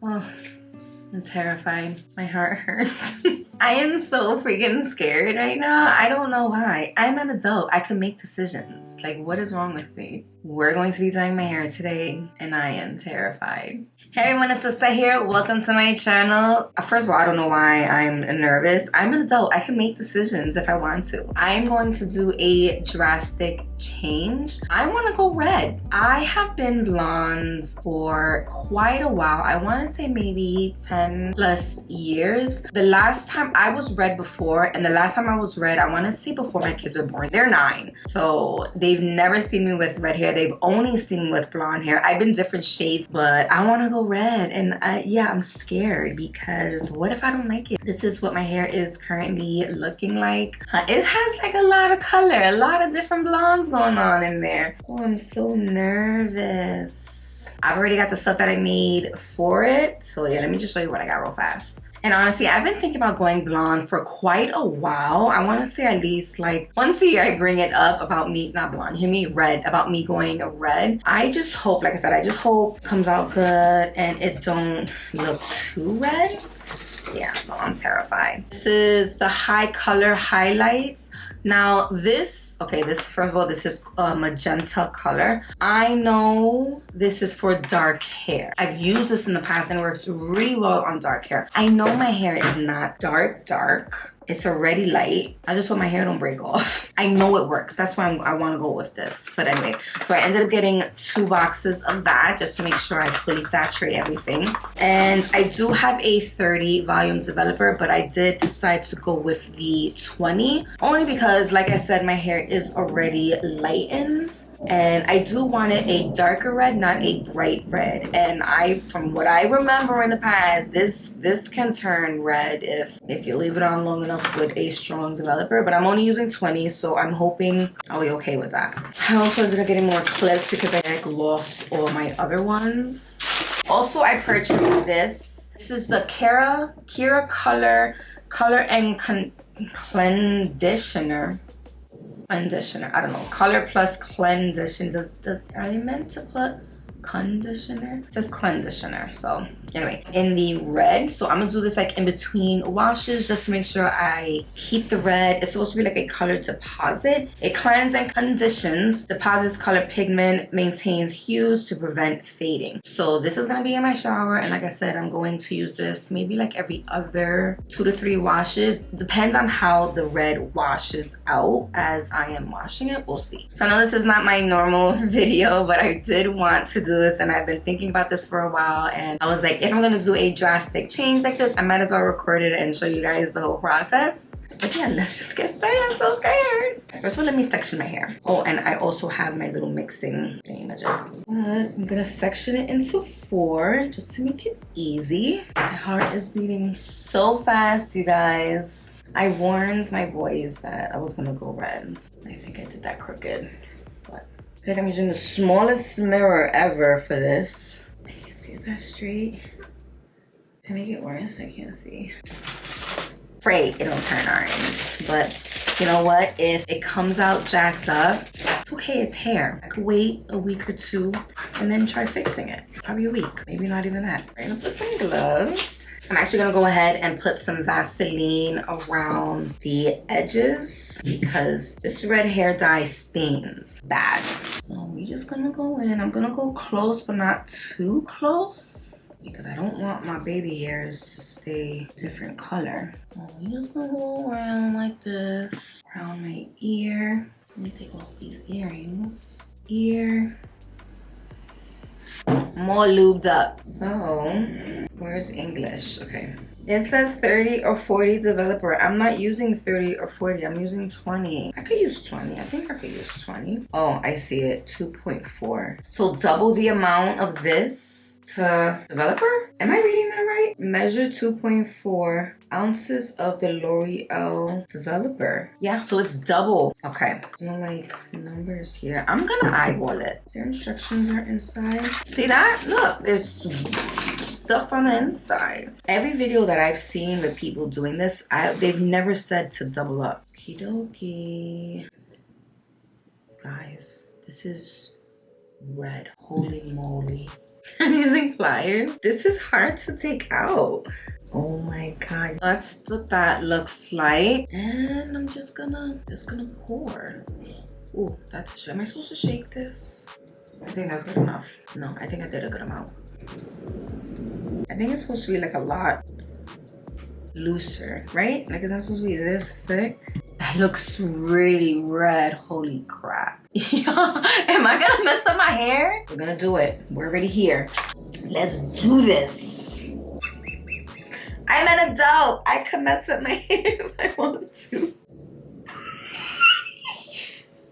Oh, I'm terrified. My heart hurts. I am so freaking scared right now. I don't know why. I'm an adult. I can make decisions. Like, what is wrong with me? We're going to be dyeing my hair today, and I am terrified. Hey everyone, it's Lissette here. Welcome to my channel. First of all, I don't know why I'm nervous. I'm an adult. I can make decisions if I want to. I'm going to do a drastic change. I want to go red. I have been blonde for quite a while. I want to say maybe 10 plus years. The last time I was red before, and the last time I was red, I want to say before my kids were born. They're 9. So they've never seen me with red hair. They've only seen me with blonde hair. I've been different shades, but I want to go red. And yeah, I'm scared because what if I don't like it? This is what my hair is currently looking like. It has like a lot of color, a lot of different blondes going on in there. Oh, I'm so nervous. I've already got the stuff that I made for it. So yeah, let me just show you what I got real fast. And honestly, I've been thinking about going blonde for quite a while. I want to say at least like once a year I bring it up about me, not blonde, hear me, red, about me going red. I just hope, like I said, I just hope it comes out good and it don't look too red. Yeah, so I'm terrified. This is the high color highlights. Now this, okay, this, first of all, this is a magenta color. I know this is for dark hair. I've used this in the past and it works really well on dark hair. I know my hair is not dark. It's already light. I just hope my hair don't break off. I know it works. That's why I want to go with this. But anyway, so I ended up getting 2 boxes of that just to make sure I fully saturate everything. And I do have a 30 volume developer, but I did decide to go with the 20. Only because, like I said, my hair is already lightened. And I do want it a darker red, not a bright red. And from what I remember in the past, this can turn red if you leave it on long enough with a strong developer, but I'm only using 20, so I'm hoping I'll be okay with that. I also ended up getting more clips because I like lost all my other ones. Also, I purchased this. This is the Kira Color and Conditioner. I don't know. Color plus conditioner. Are they meant to put conditioner? It says conditioner. So anyway, in the red. So I'm gonna do this like in between washes just to make sure I keep the red. It's supposed to be like a color deposit. It cleanses and conditions, deposits color pigment, maintains hues to prevent fading. So this is gonna be in my shower, and like I said, I'm going to use this maybe like every other 2 to 3 washes. Depends on how the red washes out as I am washing it. We'll see. So I know this is not my normal video, but I did want to do this, and I've been thinking about this for a while, and I was like, if I'm gonna do a drastic change like this, I might as well record it and show you guys the whole process. But yeah, let's just get started. I'm so scared. First of all, let me section my hair. Oh, and I also have my little mixing thing. I'm gonna section it into 4 just to make it easy. My heart is beating so fast, you guys. I warned my boys that I was gonna go red. I think I did that crooked, but I feel like I'm using the smallest mirror ever for this. I can't see, is that straight? Can I make it worse? I can't see. Pray it don't turn orange, but you know what? If it comes out jacked up, it's okay, it's hair. I could wait a week or 2 and then try fixing it. Probably a week, maybe not even that. I'm gonna put some gloves. I'm actually gonna go ahead and put some Vaseline around the edges because this red hair dye stains bad. So we're just gonna go in. I'm gonna go close, but not too close because I don't want my baby hairs to stay different color. So we're just gonna go around like this, around my ear. Let me take off these earrings. Ear. More lubed up. So, where's English? Okay. It says 30 or 40 developer. I'm not using 30 or 40. I'm using 20. I could use 20. I think I could use 20. Oh, I see it. 2.4. So double the amount of this to developer? Am I reading that right? Measure 2.4 ounces of the L'Oreal developer. Yeah, so it's double. Okay. No like numbers here. I'm gonna eyeball it. Is there instructions are inside? See that? Look, there's stuff on the inside. Every video that I've seen with people doing this, they've never said to double up. Okie dokie. Guys, this is red. Holy moly. I'm using pliers. This is hard to take out. Oh my god. That's what that looks like. And I'm just gonna pour. Ooh, that's, am I supposed to shake this? I think that's good enough. No, I think I did a good amount. I think it's supposed to be like a lot looser, right? Like, it's not supposed to be this thick. That looks really red. Holy crap. Am I gonna mess up my hair? We're gonna do it. We're already here. Let's do this. I'm an adult. I can mess up my hair if I want to.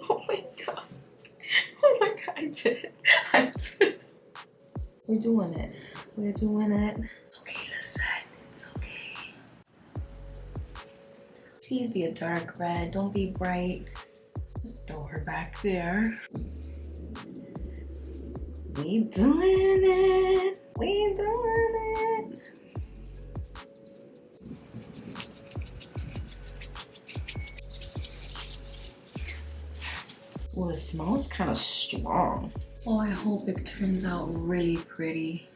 Oh my god. Oh my god, I did it. I did it. We're doing it. We're doing it. It's okay, Lissette. It's okay. Please be a dark red. Don't be bright. Just throw her back there. We doing it. We doing it. Well, it smells kind of strong. Oh, I hope it turns out really pretty.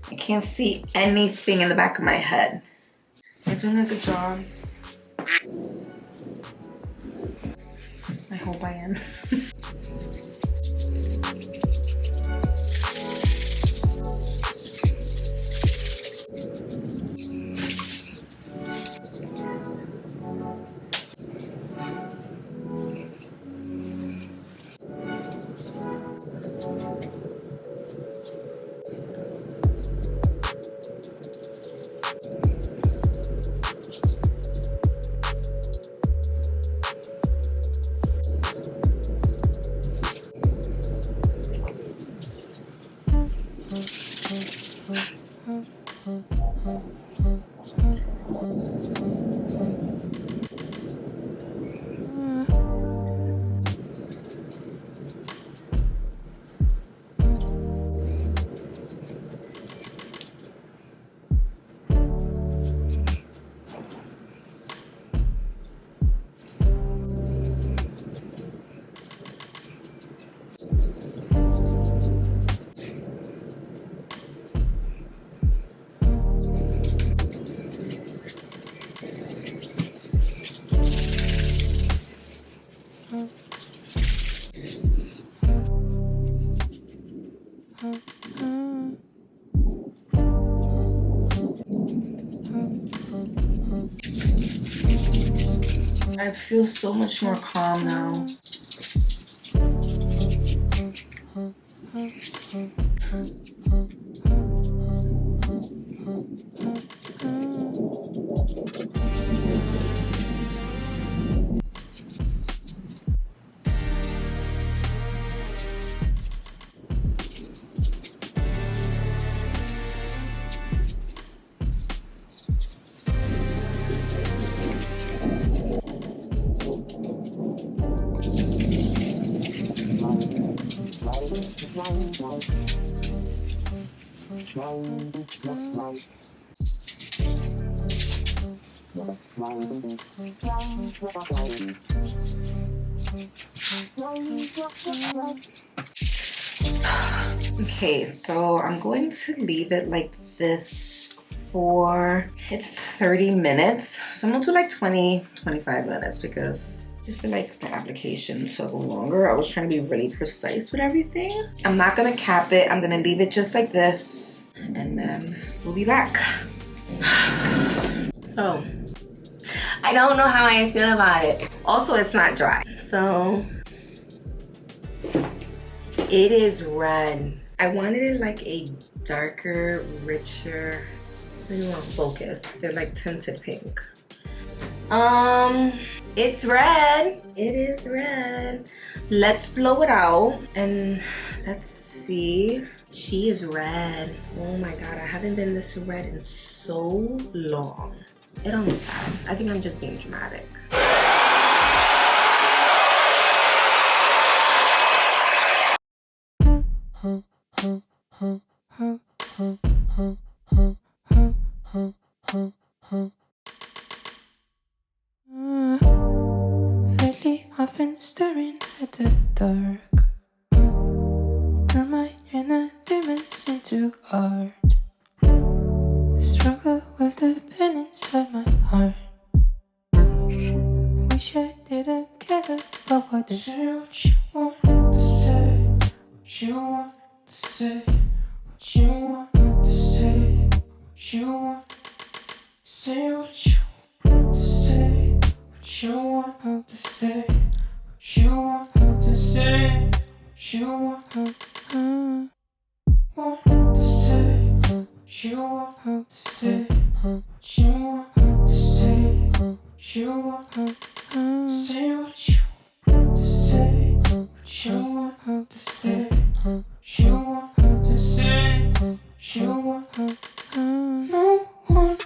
I can't see anything in the back of my head. I'm doing a good job. I hope I am. I feel so much more calm now. Okay, so I'm going to leave it like this for, it's 30 minutes. So I'm gonna do like 20-25 minutes because I feel like the application took longer. I was trying to be really precise with everything. I'm not gonna cap it. I'm gonna leave it just like this and then we'll be back. So, I don't know how I feel about it. Also, it's not dry. So, it is red. I wanted it like a darker, richer, what do you want to focus? They're like tinted pink. It's red. It is red. Let's blow it out and let's see. She is red. Oh my god, I haven't been this red in so long. It don't look bad. I think I'm just being dramatic. Lately I've been staring at the dark. Turn my inner demons into art. Struggle with the pain inside my heart. Wish I didn't care about what they say. What you want to say, what you want to say, what you want to say, what you want. Say what you want to say, what you want to say, what you want to say, what you want to say, what you want to say, what you want to say, what you want to say, what you want to say, what you want to say, what you want to say, what you want no one.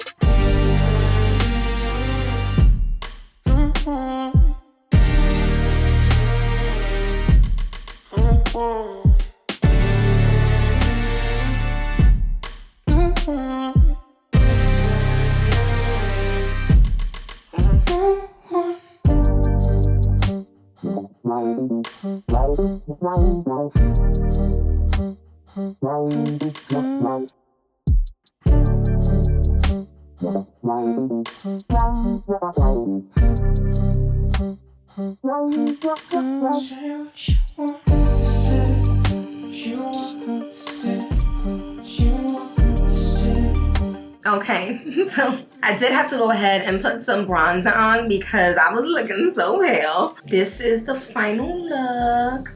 Okay, so I did have to go ahead and put some bronzer on because I was looking so pale. This is the final look.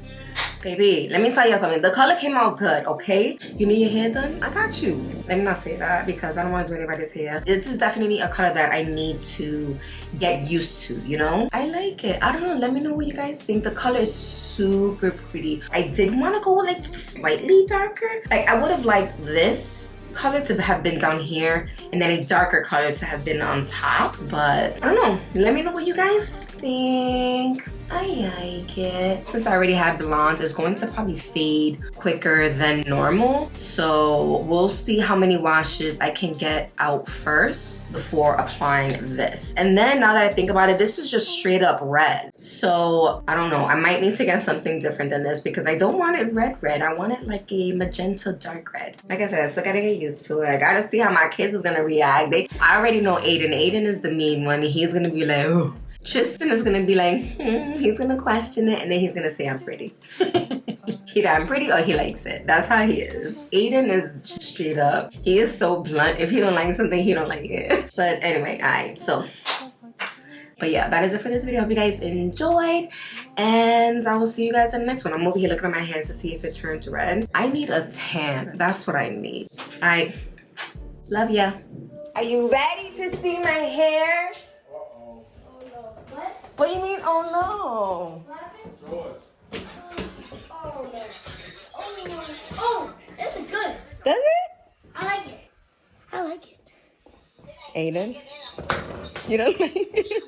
Baby, let me tell you something. The color came out good, okay? You need your hair done? I got you. Let me not say that because I don't want to do anybody's hair. This is definitely a color that I need to get used to, you know? I like it. I don't know. Let me know what you guys think. The color is super pretty. I did want to go like slightly darker. Like I would have liked this color to have been down here and then a darker color to have been on top, but I don't know. Let me know what you guys think. I like it. Since I already had blonde, it's going to probably fade quicker than normal, so we'll see how many washes I can get out first before applying this. And then now that I think about it, this is just straight up red, so I don't know. I might need to get something different than this because I don't want it red. I want it like a magenta dark red. Like I said, I still gotta get used to it. I gotta see how my kids is gonna react. I already know Aiden is the mean one. He's gonna be like, oh. Tristan is gonna be like, he's gonna question it, and then he's gonna say I'm pretty. Either I'm pretty or he likes it. That's how he is. Aiden is just straight up. He is so blunt. If he don't like something, he don't like it. But anyway, but yeah, that is it for this video. Hope you guys enjoyed, and I will see you guys in the next one. I'm over here looking at my hands to see if it turns red. I need a tan. That's what I need. I love ya. Are you ready to see my hair? What do you mean, oh no? What happened? Oh no. Oh, this is good. Does it? I like it. I like it. Aiden? You don't like it?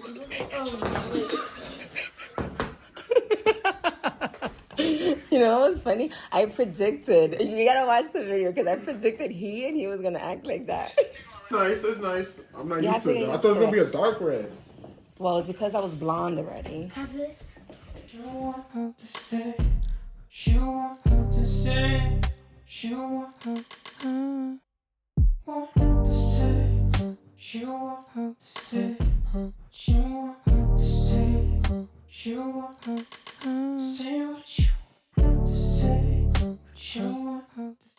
You know what's funny? I predicted, you gotta watch the video because I predicted he was gonna act like that. Nice, it's nice. I'm not You used have to to it. get I used thought it was to gonna be it. a dark red. Well, it's because I was blonde already. Have it. You want to say, you want to say, you want to say, you want to say, you want to say, you want to say what you want to say, what you want to say.